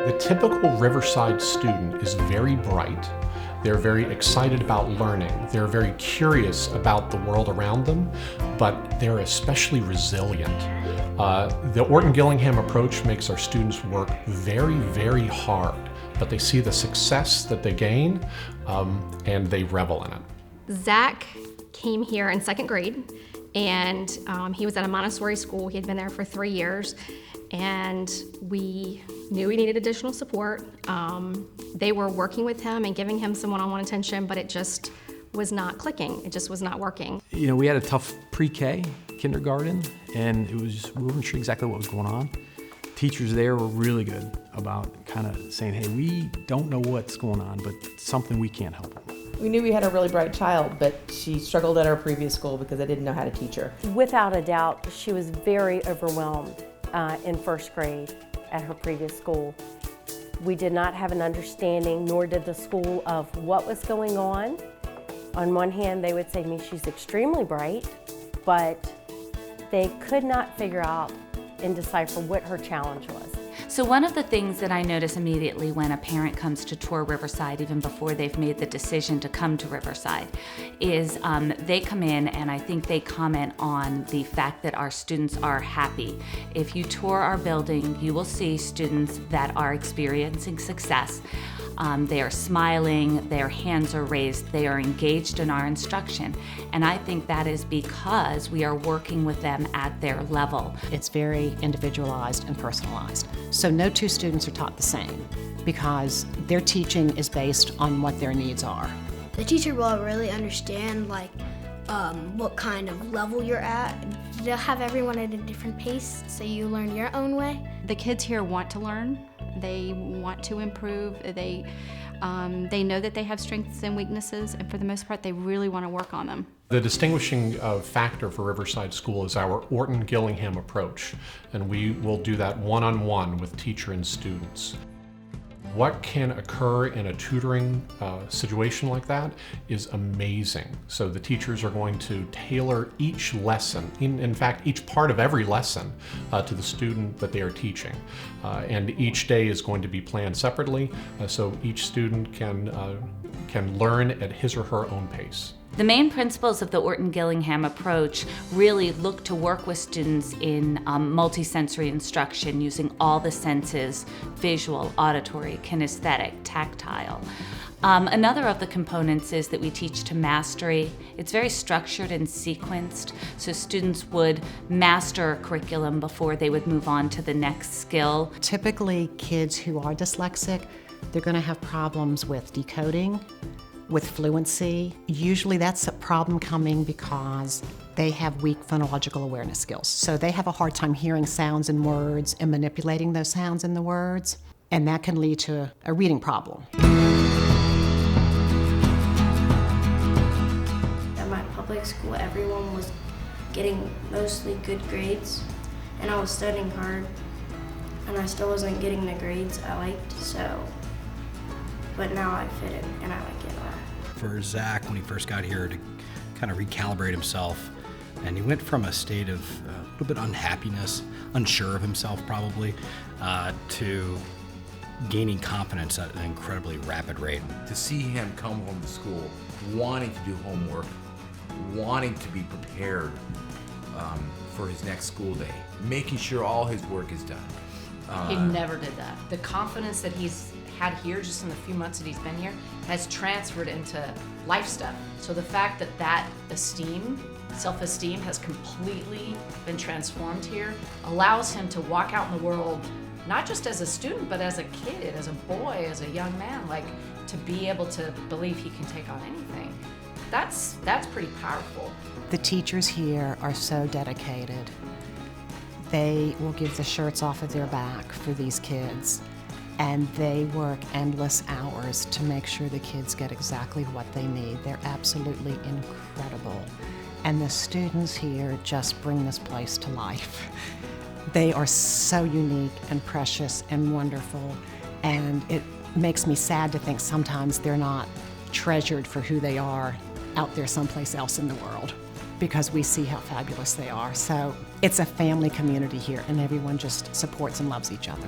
The typical Riverside student is very bright. They're very excited about learning. They're very curious about the world around them, but they're especially resilient. The Orton-Gillingham Approach makes our students work very, very hard, but they see the success that they gain and they revel in it. Zach came here in second grade, and he was at a Montessori school. He had been there for 3 years, and we knew he needed additional support. They were working with him and giving him some one-on-one attention, but it just was not clicking. It just was not working. You know, we had a tough pre-K, kindergarten, and we weren't sure exactly what was going on. Teachers there were really good about kind of saying, hey, we don't know what's going on, but it's something we can't help with. We knew we had a really bright child, but she struggled at our previous school because I didn't know how to teach her. Without a doubt, she was very overwhelmed in first grade at her previous school. We did not have an understanding, nor did the school, of what was going on. On one hand, they would say to me, she's extremely bright, but they could not figure out and decipher what her challenge was. So one of the things that I notice immediately when a parent comes to tour Riverside, even before they've made the decision to come to Riverside, is they come in and I think they comment on the fact that our students are happy. If you tour our building, you will see students that are experiencing success. They are smiling, their hands are raised, they are engaged in our instruction. And I think that is because we are working with them at their level. It's very individualized and personalized. So no two students are taught the same because their teaching is based on what their needs are. The teacher will really understand what kind of level you're at. They'll have everyone at a different pace so you learn your own way. The kids here want to learn. They want to improve. They know that they have strengths and weaknesses, and for the most part, they really want to work on them. The distinguishing factor for Riverside School is our Orton-Gillingham Approach, and we will do that one-on-one with teacher and students. What can occur in a tutoring situation like that is amazing. So the teachers are going to tailor each lesson, in fact, each part of every lesson to the student that they are teaching. And each day is going to be planned separately, so each student can learn at his or her own pace. The main principles of the Orton-Gillingham Approach really look to work with students in multisensory instruction using all the senses: visual, auditory, kinesthetic, tactile. Another of the components is that we teach to mastery. It's very structured and sequenced, so students would master a curriculum before they would move on to the next skill. Typically, kids who are dyslexic, they're going to have problems with decoding, with fluency. Usually that's a problem coming because they have weak phonological awareness skills. So they have a hard time hearing sounds in words and manipulating those sounds in the words, and that can lead to a reading problem. At my public school, everyone was getting mostly good grades, and I was studying hard, and I still wasn't getting the grades I liked, but now I fit in and I like it a lot. For Zach, when he first got here, to kind of recalibrate himself, and he went from a state of a little bit unhappiness, unsure of himself probably, to gaining confidence at an incredibly rapid rate. To see him come home to school, wanting to do homework, wanting to be prepared for his next school day, making sure all his work is done. He never did that. The confidence that he's had here just in the few months that he's been here has transferred into life stuff. So the fact that self-esteem has completely been transformed here allows him to walk out in the world, not just as a student, but as a kid, as a boy, as a young man, to be able to believe he can take on anything. That's pretty powerful. The teachers here are so dedicated. They will give the shirts off of their back for these kids, and they work endless hours to make sure the kids get exactly what they need. They're absolutely incredible. And the students here just bring this place to life. They are so unique and precious and wonderful, and it makes me sad to think sometimes they're not treasured for who they are out there someplace else in the world, because we see how fabulous they are. So it's a family community here, and everyone just supports and loves each other.